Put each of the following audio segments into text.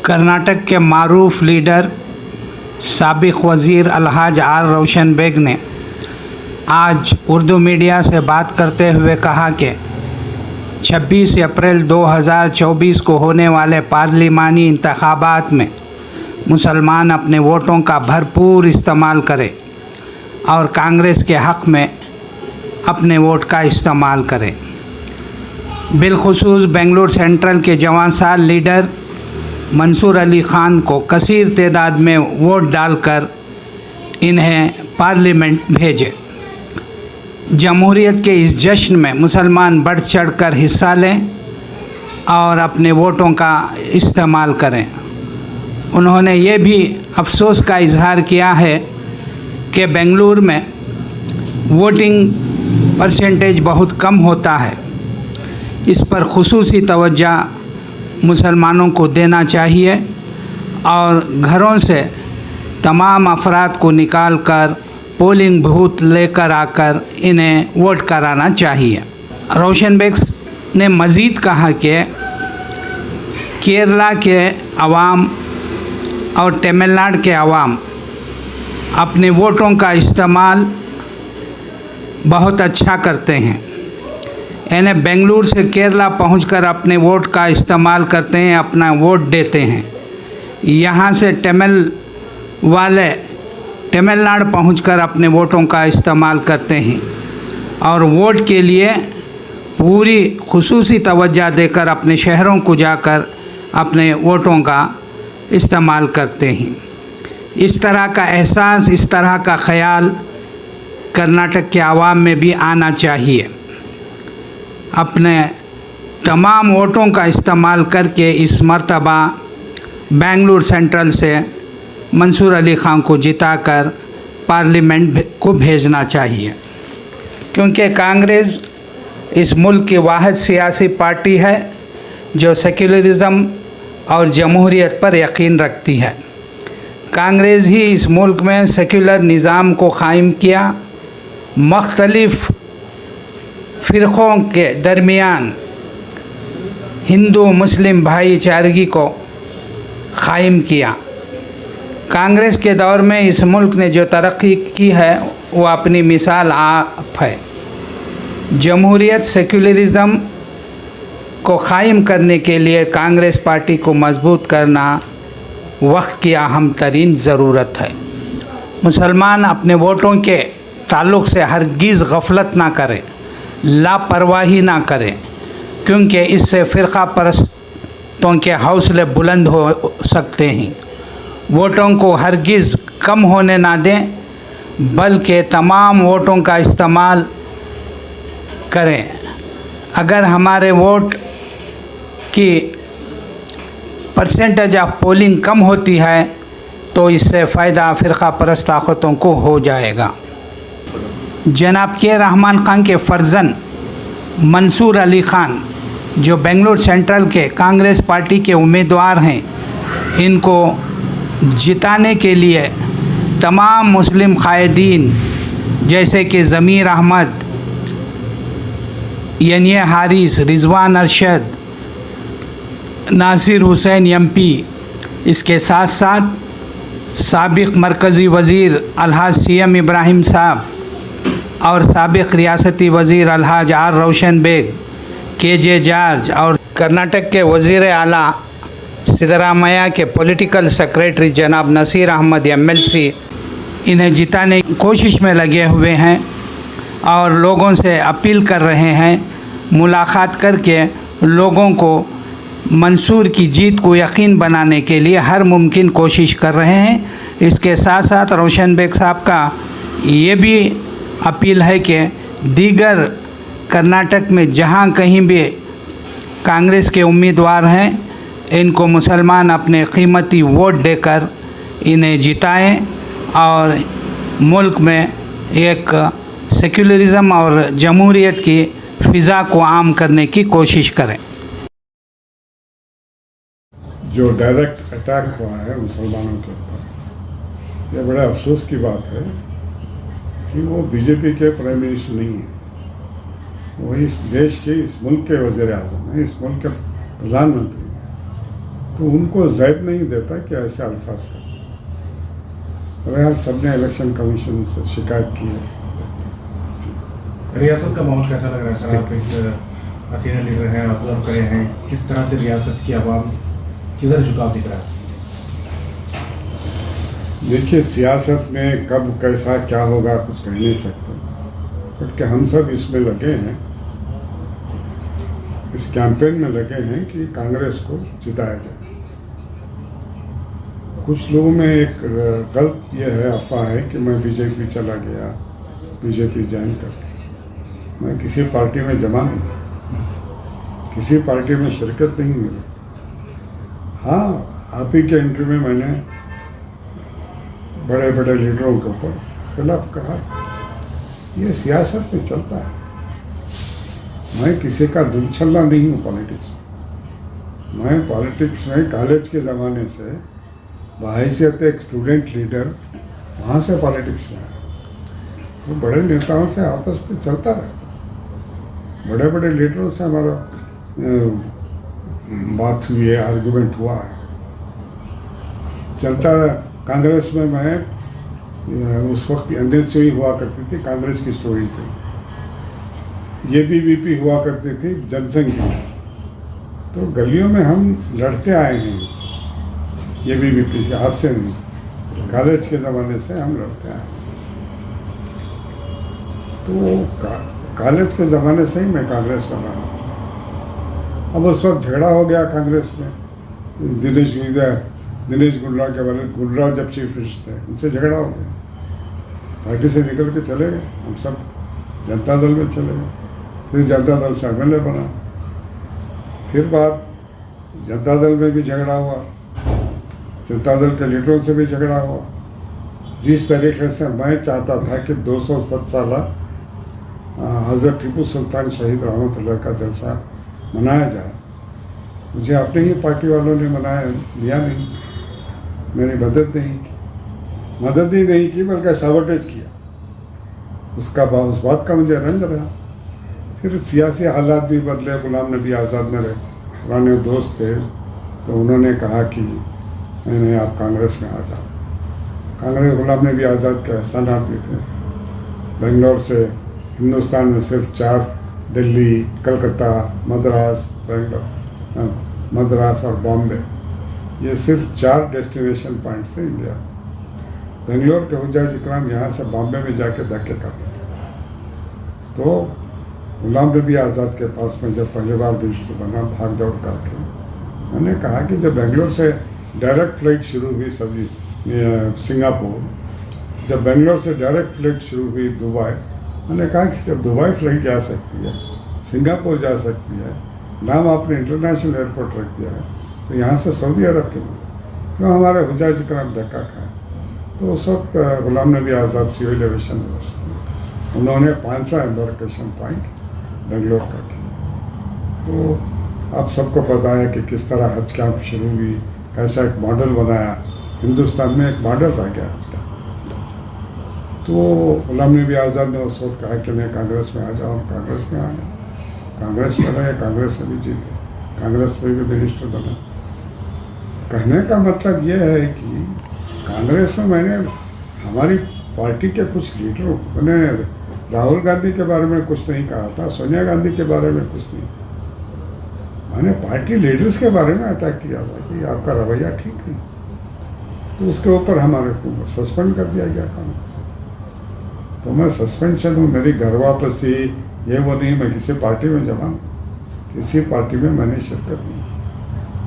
कर्नाटक के मारूफ लीडर साबिक वज़ीर अलहाज आर रोशन बेग ने आज उर्दू मीडिया से बात करते हुए कहा कि 26 अप्रैल 2024 को होने वाले पार्लिमानी इंतखाबात में मुसलमान अपने वोटों का भरपूर इस्तेमाल करें और कांग्रेस के हक़ में अपने वोट का इस्तेमाल करें। बिलखुसूस बेंगलुरु सेंट्रल के जवानसार लीडर मंसूर अली ख़ान को कसीर तादाद में वोट डालकर इन्हें पार्लियामेंट भेजे। जमहूरियत के इस जश्न में मुसलमान बढ़ चढ़कर हिस्सा लें और अपने वोटों का इस्तेमाल करें। उन्होंने ये भी अफसोस का इजहार किया है कि बेंगलुरु में वोटिंग परसेंटेज बहुत कम होता है। इस पर खुसूसी तवज्जो मुसलमानों को देना चाहिए और घरों से तमाम अफराद को निकाल कर पोलिंग बूथ लेकर आकर इन्हें वोट कराना चाहिए। रोशन बेग ने मज़ीद कहा कि केरला के अवाम और तमिलनाडु के अवाम अपने वोटों का इस्तेमाल बहुत अच्छा करते हैं। इन्हें बेंगलुरु से केरला पहुंचकर अपने वोट का इस्तेमाल करते हैं, अपना वोट देते हैं। यहाँ से तमिलनाडु पहुंचकर अपने वोटों का इस्तेमाल करते हैं और वोट के लिए पूरी खुसूसी तवज्जो देकर अपने शहरों को जाकर अपने वोटों का इस्तेमाल करते हैं। इस तरह का एहसास, इस तरह का ख़याल कर्नाटक के आवाम में भी आना चाहिए। अपने तमाम वोटों का इस्तेमाल करके इस मर्तबा बेंगलुरु सेंट्रल से मंसूर अली ख़ान को जिताकर पार्लियामेंट को भेजना चाहिए, क्योंकि कांग्रेस इस मुल्क की वाहिद सियासी पार्टी है जो सेक्युलरिज़म और जमहूरियत पर यकीन रखती है। कांग्रेस ही इस मुल्क में सेक्युलर निज़ाम को कायम किया, मुख्तलिफ़ फ़िरक़ों के दरमियान हिंदू मुस्लिम भाईचारगी को कायम किया। कांग्रेस के दौर में इस मुल्क ने जो तरक्की की है वो अपनी मिसाल आप है। जमहूरियत सेक्युलरिज़म को कायम करने के लिए कांग्रेस पार्टी को मजबूत करना वक्त की अहम तरीन ज़रूरत है। मुसलमान अपने वोटों के ताल्लुक़ से हरगिज़ गफलत ना करें, लापरवाही ना करें, क्योंकि इससे फ़िरक़ा परस्तों के हौसले बुलंद हो सकते हैं। वोटों को हरगिज़ कम होने ना दें, बल्कि तमाम वोटों का इस्तेमाल करें। अगर हमारे वोट की परसेंटेज ऑफ पोलिंग कम होती है तो इससे फ़ायदा फ़िरक़ा परस्त ताक़तों को हो जाएगा। जनाब के रहमान ख़ान के फ़र्जन मंसूर अली ख़ान जो बेंगलुरु सेंट्रल के कांग्रेस पार्टी के उम्मीदवार हैं, इनको जिताने के लिए तमाम मुस्लिम कायदीन जैसे कि ज़मीर अहमद, यनिया हारिस, रिजवान अरशद, नासिर हुसैन MP, इसके साथ साथ साबिक़ मरकज़ी वज़ीर अलहाज CM इब्राहिम साहब और साबिक़ रियासती वज़ीर अलहाज R Roshan Baig, KJ George और कर्नाटक के वज़ीर आला सिद्धरामैया के पॉलिटिकल सेक्रेटरी जनाब नसीर अहमद MLC इन्हें जिताने की कोशिश में लगे हुए हैं और लोगों से अपील कर रहे हैं, मुलाकात करके लोगों को मंसूर की जीत को यकीन बनाने के लिए हर मुमकिन कोशिश कर रहे हैं। इसके साथ साथ रोशन बेग साहब का ये भी अपील है कि दीगर कर्नाटक में जहाँ कहीं भी कांग्रेस के उम्मीदवार हैं, इनको मुसलमान अपने कीमती वोट देकर इन्हें जिताएं और मुल्क में एक सेक्युलरिज़म और जमहूरियत की फ़िज़ा को आम करने की कोशिश करें। जो डायरेक्ट अटैक हुआ है मुसलमानों के ऊपर, यह बड़ा अफसोस की बात है कि वो बीजेपी के प्राइम मिनिस्टर नहीं है, वो इस देश के, इस मुल्क के वज़ीर आज़म हैं, इस मुल्क के प्रधानमंत्री हैं। तो उनको जैद नहीं देता कि ऐसे अल्फाज का। और यार सबने इलेक्शन कमीशन से शिकायत की है। रियासत का माहौल कैसा लग रहा है सर? आप एक सीनियर लीडर हैं, ऑब्जर्व करे हैं, किस तरह से रियासत की आवाम किधर झुकाव दिख रहा है? देखिए, सियासत में कब कैसा क्या होगा कुछ कह नहीं सकते, बट हम सब इसमें लगे हैं, इस कैंपेन में लगे हैं कि कांग्रेस को जिताया जाए। कुछ लोगों में एक गलत ये है, अफवाह है कि मैं बीजेपी चला गया, बीजेपी ज्वाइन करके। मैं किसी पार्टी में जमा नहीं, किसी पार्टी में शिरकत नहीं मिली। हाँ, आप ही के इंटरव्यू में मैंने बड़े बड़े लीडरों के ऊपर खिलाफ कहा था। ये सियासत में चलता है। मैं किसी का दुलछल्ला नहीं हूँ पॉलिटिक्स में। मैं पॉलिटिक्स में कॉलेज के ज़माने से बहैसियत एक स्टूडेंट लीडर वहाँ से पॉलिटिक्स में आया। तो बड़े नेताओं से आपस में चलता रहता, बड़े बड़े लीडरों से हमारा बात हुई है, आर्गुमेंट हुआ है, चलता है। कांग्रेस में मैं उस वक्त एनएसयू हुआ करती थी, कांग्रेस की स्टोरी थी। एबीवीपी हुआ करती थी जनसंघ की। तो गलियों में हम लड़ते आए हैं इससे, एबीवीपी से, आज से नहीं, कॉलेज के ज़माने से हम लड़ते आए। तो कॉलेज के ज़माने से ही मैं कांग्रेस में रहा। अब उस वक्त झगड़ा हो गया कांग्रेस में, दिनेश गुंडा के बारे में। गुंडा जब चीफ मिनिस्टर थे, उनसे झगड़ा हो गया, पार्टी से निकल के चले गए। हम सब जनता दल में चले गए, फिर जनता दल से एमएलए बना। फिर बात जनता दल में भी झगड़ा हुआ, जनता दल के लीडरों से भी झगड़ा हुआ। जिस तरीके से मैं चाहता था कि 207 साल हज़रत टीपू सुल्तान शहीद रहमतुल्लाह का जलसा मनाया जाए, मुझे अपने ही पार्टी वालों ने मनाया दिया नहीं, मेरी मदद ही नहीं की, बल्कि साबोटेज किया। उस बात का मुझे रंज रहा। फिर सियासी हालात भी बदले। गुलाम नबी आज़ाद मेरे पुराने दोस्त थे, तो उन्होंने कहा कि नहीं, आप कांग्रेस में आ जाओ। कांग्रेस, गुलाम नबी आज़ाद के एहसानात भी थे। बेंगलोर से हिंदुस्तान में सिर्फ 4, दिल्ली, कलकत्ता, मद्रास, मद्रास और बॉम्बे, ये सिर्फ 4 डेस्टिनेशन पॉइंट थे इंडिया। बेंगलोर के हुज्जाज इकराम यहाँ से बॉम्बे में जाके धक्के करते थे। तो गुलाम नबी आज़ाद के पास में जब पहली बार मिनिस्टर बना, भाग दौड़ करके मैंने कहा कि जब बेंगलोर से डायरेक्ट फ्लाइट शुरू हुई सभी सिंगापुर, जब बेंगलोर से डायरेक्ट फ्लाइट शुरू हुई दुबई, मैंने कहा कि जब दुबई फ्लाइट जा सकती है, सिंगापुर जा सकती है, नाम आपने इंटरनेशनल एयरपोर्ट रख दिया है, तो यहाँ से सऊदी अरब क्यों हमारे हुज्जाज इकराम धक्का खाए। तो उस वक्त Ghulam Nabi Azad civil aviation university, उन्होंने 5वां एम्बार्केशन पॉइंट बेंगलोर का किया। तो आप सबको पता है कि किस तरह हज कैंप शुरू हुई, कैसा एक मॉडल बनाया, हिंदुस्तान में एक मॉडल रह गया हज का। तो गुलाम नबी आज़ाद ने उस वक्त कहा कि मैं कांग्रेस में आ जाऊँ, कांग्रेस में आ गया, कांग्रेस में रहे, कांग्रेस से भी जीते, कांग्रेस में भी मिनिस्टर बना। कहने का मतलब ये है कि कांग्रेस में मैंने हमारी पार्टी के कुछ लीडरों, मैंने राहुल गांधी के बारे में कुछ नहीं कहा था, सोनिया गांधी के बारे में कुछ नहीं, मैंने पार्टी लीडर्स के बारे में अटैक किया था कि आपका रवैया ठीक नहीं। तो उसके ऊपर हमारे को सस्पेंड कर दिया गया कांग्रेस। तो मैं सस्पेंशन हूँ, मेरी घर वापसी ये वो नहीं, मैं किसी पार्टी में जमा, किसी पार्टी में मैंने शिरकत नहीं।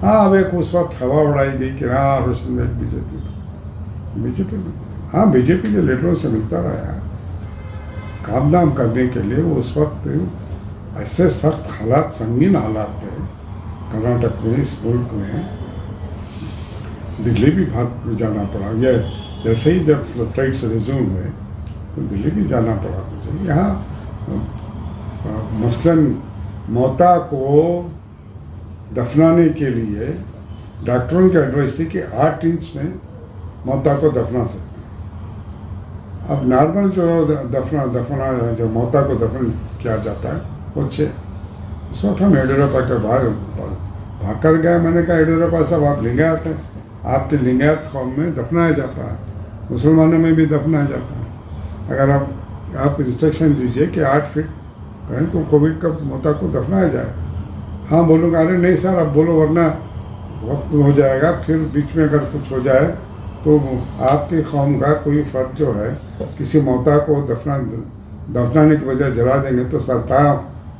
हाँ, अब एक उस वक्त हवा उड़ाई गई कि हाँ रोशन बेग बीजेपी में, हाँ बीजेपी के लीडरों से मिलता रहा, काम दाम करने के लिए। उस वक्त ऐसे सख्त हालात, संगीन हालात थे कर्नाटक में, इस मुल्क में, दिल्ली भी भाग जाना पड़ा। ये जैसे ही जब फ्लाइट्स रिज्यूम हुए तो दिल्ली भी जाना पड़ा मुझे। यहाँ मसलन मौता को दफनाने के लिए डॉक्टरों की एडवाइस थी कि 8 इंच में मौता को दफना सकते हैं। अब नॉर्मल जो दफना जो मौता को दफन किया जाता है वो 6। उस वक्त हम येडियुरप्पा के बाद भाग कर गया। मैंने कहा येडियुरप्पा साहब आप लिंगायत हैं, आपके लिंगायत कौम में दफनाया जाता है, मुसलमानों में भी दफनाया जाता है। अगर आप इंस्ट्रक्शन दीजिए कि 8 फीट कहें तो कोविड का मोता को दफनाया जाए। हाँ बोलूँगा, अरे नहीं सर आप बोलो वरना वक्त हो जाएगा, फिर बीच में अगर कुछ हो जाए तो आपकी कौम का कोई फर्द जो है किसी मोता को दफनाने की बजाय जला देंगे तो ता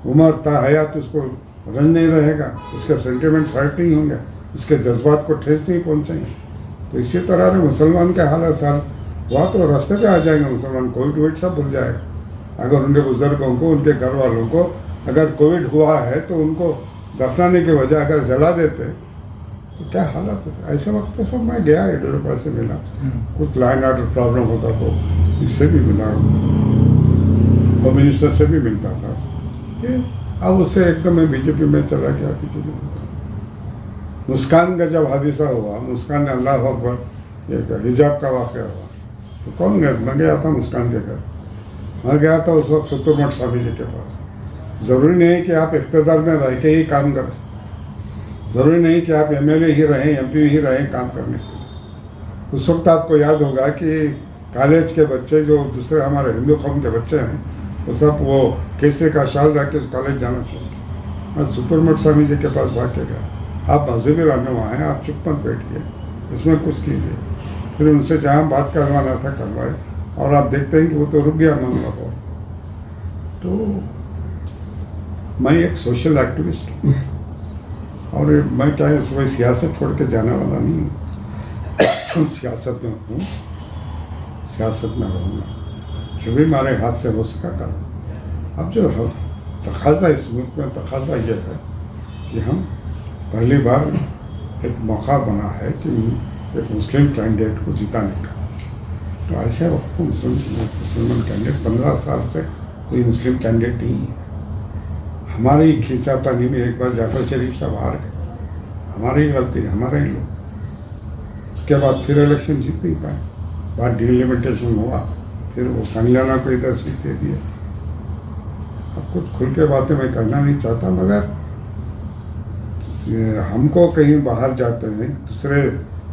उम्र ता हयात उसको रंज नहीं रहेगा, उसके सेंटिमेंट्स हर्ट नहीं होंगे, उसके जज्बात को ठेस नहीं पहुँचेंगे। तो इसी तरह से मुसलमान के हालत सर हुआ तो रास्ते पे आ जाएंगे मुसलमान, कोविड सब भूल जाएगा। अगर उनके बुजुर्गों को, उनके घर वालों को अगर कोविड हुआ है तो उनको दफनाने के बजाय अगर जला देते तो क्या हालत होता। ऐसे वक्त पे सब मैं गया येडियुरप्पा से मिला, कुछ लाइन ऑर्डर प्रॉब्लम होता तो इससे भी मिला, होम मिनिस्टर से भी मिलता था। अब उससे एकदम मैं बीजेपी में चला गया। बीजेपी मुस्कान का जब हादिसा हुआ, मुस्कान ने अल्लाह अकबर हिजाब का वाक़या हुआ तो कौन गया? मैं गया था मुस्कान के घर, वहाँ गया था उस वक्त सुतुरमठ स्वामी जी के पास। ज़रूरी नहीं कि आप इक़्तिदार में रह के ही काम करें, ज़रूरी नहीं कि आप MLA ही रहें, MP ही रहें काम करने के लिए। उस वक्त आपको याद होगा कि कॉलेज के बच्चे जो दूसरे हमारे हिंदू कौम के बच्चे हैं वो सब वो केसरी का शाल रख के कॉलेज जाना चाहिए। मैं सुतुरमठ स्वामी जी के पास भाग के गया, आप मजहबी रहनुमा हैं, आप चुप मत बैठिए, इसमें कुछ कीजिए। फिर उनसे जहाँ बात करवाना था करवाए और आप देखते हैं कि वो तो रुक गया मामला हो। तो मैं एक सोशल एक्टिविस्ट हूँ और मैं क्या है सुबह सियासत छोड़ के जाने वाला नहीं हूँ। सियासत में हूँ, सियासत में रहूँगा, जो भी हमारे हाथ से हो सका कर। अब जो तकाजा इस मुल्क में तकाजा ये है कि हम पहली बार एक मौका बना है कि एक मुस्लिम कैंडिडेट को जिताने का। तो ऐसे वक्त को मुसलमान कैंडिडेट 15 साल से कोई मुस्लिम कैंडिडेट नहीं है। हमारी ही खींचातानी में एक बार जाफर शरीफ साहब हार गए, हमारी ही गलती, हमारे ही लोग। उसके बाद फिर इलेक्शन जीत नहीं पाए, बाद डिलिमिटेशन हुआ, फिर वो संगलाना को इधर सीट दे दिए। अब कुछ खुल के बातें मैं कहना नहीं चाहता, मगर हमको कहीं बाहर जाते हैं, दूसरे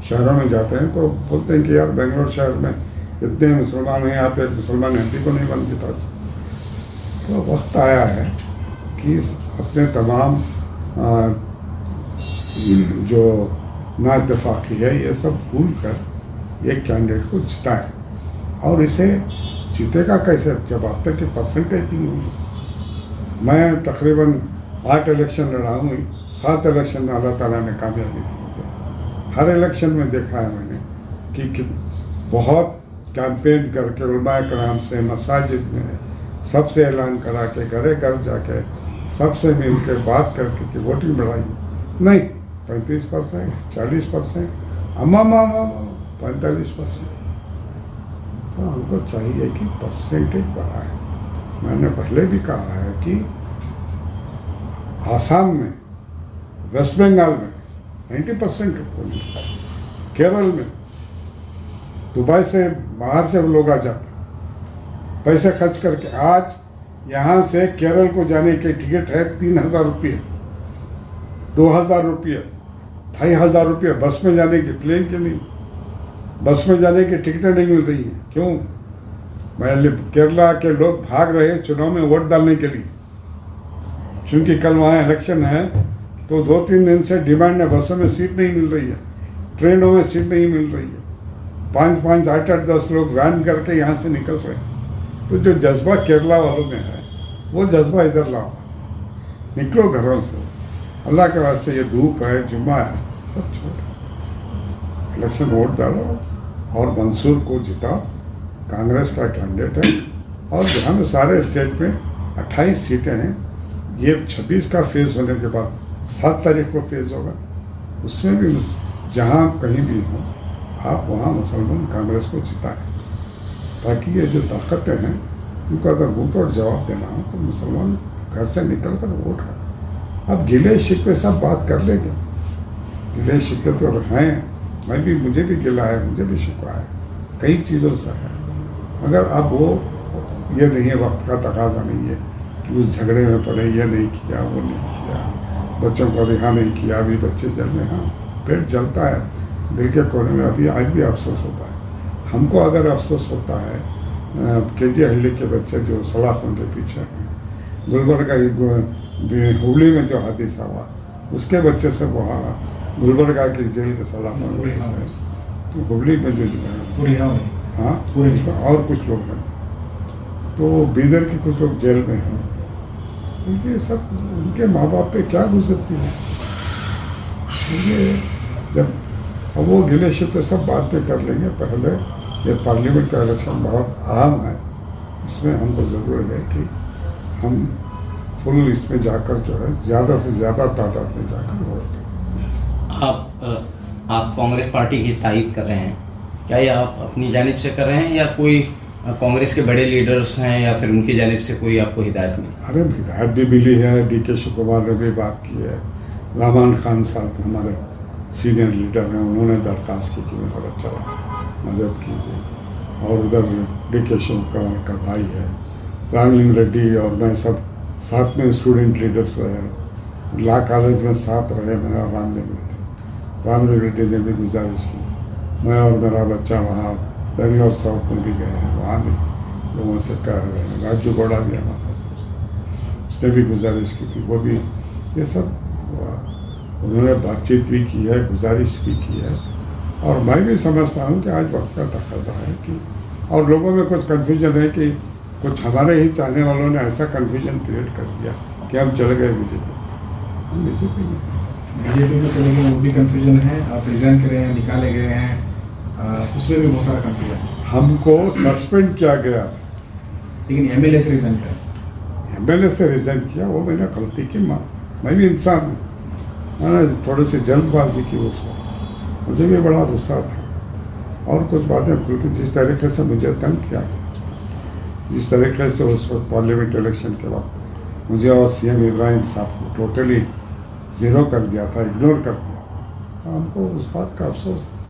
शहरों में जाते हैं तो बोलते हैं कि यार बेंगलोर शहर में इतने मुसलमान हैं, यहाँ पे एक मुसलमान MP को नहीं बन जिता सकते। तो वक्त आया है कि अपने तमाम जो नाइत्तेफाकी है ये सब भूल कर एक कैंडिडेट को जिताएं। और इसे जीतेगा कैसे जब अब तक की परसेंटेज नहीं हुई। मैं तकरीबन 8 इलेक्शन लड़ा हूँ, 7 इलेक्शन में अल्लाह ताला ने कामयाबी दी मुझे। हर इलेक्शन में देखा है मैंने कि बहुत कैंपेन करके उलमाए कराम से, मसाजिद में सबसे ऐलान करा के, घरे घर जाके सबसे मिल के बात करके कि वोटिंग बढ़ाई, नहीं 35%, 40%, 45%। तो हमको चाहिए कि परसेंटेज बढ़ाए। मैंने पहले भी कहा है कि आसाम में, वेस्ट बंगाल में 90% वोटिंग, केरल में दुबई से बाहर से लोग आ जाते पैसे खर्च करके। आज यहाँ से केरल को जाने की टिकट है 3000 रुपये, 2000 रुपये, 2500 रुपये बस में जाने की, प्लेन के नहीं, बस में जाने की टिकटें नहीं मिल रही हैं। क्यों? केरला के लोग भाग रहे हैं चुनाव में वोट डालने के लिए, क्योंकि कल वहाँ इलेक्शन है। तो 2-3 दिन से डिमांड है, बसों में सीट नहीं मिल रही है, ट्रेनों में सीट नहीं मिल रही है, 5-5, 8-8, 10 लोग वैन करके यहाँ से निकल रहे हैं। तो जो जज्बा केरला वालों में है वो जज्बा इधर लाओ, निकलो घरों से। अल्लाह के वास्ते ये धूप है, जुम्मा है, सब छोड़ो, इलेक्शन वोट डालो और मंसूर को जिताओ। कांग्रेस का कैंडिडेट है और जहाँ में सारे स्टेट में 28 सीटें हैं। ये 26 का फेज होने के बाद 7 तारीख को फेज होगा, उसमें भी जहाँ कहीं भी हो आप वहाँ मुसलमान कांग्रेस को जिताएं, ताकि ये जो ताकतें हैं उनको अगर मुँह तोड़ जवाब देना हो तो मुसलमान घर से निकल कर वोट कर। अब गिले शिकवे सब बात कर लेंगे, गिले शिकवे तो हैं, मुझे भी गिला है, मुझे भी शिकवा है, कई चीज़ों से है, मगर अब वो ये नहीं है, वक्त का तकाजा नहीं है कि उस झगड़े में पड़े, ये नहीं किया वो नहीं किया। बच्चों को रिहा नहीं किया, अभी बच्चे जेल में। हाँ, पेट जलता है दिल के कोने में, अभी आज भी अफसोस होता है हमको। अगर अफसोस होता है KG हल्ले के बच्चे जो सलाखों के पीछे हैं, गुलबर्गा हुबली में जो हादसा हुआ उसके बच्चे सब वहाँ गुलबर्गा की जेल के सलाखों में है, तो हुबली में जो हाँ और कुछ लोग हैं, तो बीदर के कुछ लोग जेल में हैं। उनके सब उनके माँ बाप पे क्या गुजरती है जब, अब वो गिले शिकवे सब बात पे कर लेंगे। पहले ये पार्लियामेंट का इलेक्शन बहुत अहम है, इसमें हमको ज़रूरत है कि हम फुल इसमें जाकर जो है ज़्यादा से ज़्यादा तादाद में जाकर वोट दें। आप कांग्रेस पार्टी की तायद कर रहे हैं, क्या ये आप अपनी जानिब से कर रहे हैं या कोई कांग्रेस के बड़े लीडर्स हैं या फिर उनकी जानिब से कोई आपको हिदायत मिली? अरे हिदायत भी मिली है, DK शिव कुमार ने भी बात की है, रहमान खान साहब हमारे सीनियर लीडर हैं, उन्होंने दरख्वास्त की कि मेरा बच्चा मदद कीजिए। और उधर DK शिव कुमार का भाई है रामलिंग रेड्डी और मैं सब साथ में स्टूडेंट लीडर्स रहे, लॉ कॉलेज में साथ रहे। मैं और रामलिंग रेड्डी ने भी गुजारिश की, मैं और मेरा बच्चा वहाँ बेंगलोर साउथ में भी गए हैं, वहाँ भी लोगों से कह रहे हैं। राजू गौड़ा भी हमारा उसने भी गुजारिश की थी, वो भी ये सब उन्होंने बातचीत भी की है, गुजारिश भी की है। और मैं भी समझता हूँ कि आज वक्त का तकाजा है कि, और लोगों में कुछ कन्फ्यूजन है कि कुछ हमारे ही चाहने वालों ने ऐसा कन्फ्यूजन क्रिएट कर दिया कि हम चले गए बीजेपी। हम बीजेपी में चले गए, वो भी कन्फ्यूजन है। आप रिजाइन करे हैं, निकाले गए हैं, उसमें भी बहुत सारा कन्फ्यूजन है। हमको सस्पेंड किया गया, लेकिन MLA से रिजाइन किया। MLA से रिजाइन किया, वो मैंने गलती की। मैं भी इंसान हूँ, मैंने थोड़ी सी जल्दबाजी की उस वक्त, मुझे भी बड़ा गुस्सा था और कुछ बातें खुल के जिस तरीके से मुझे तंग किया, जिस तरीके से उस वक्त पार्लियामेंट इलेक्शन के वक्त मुझे और CM इब्राहिम साहब को टोटली ज़ीरो कर दिया था, इग्नोर कर दिया, तो हमको उस बात का अफसोस था।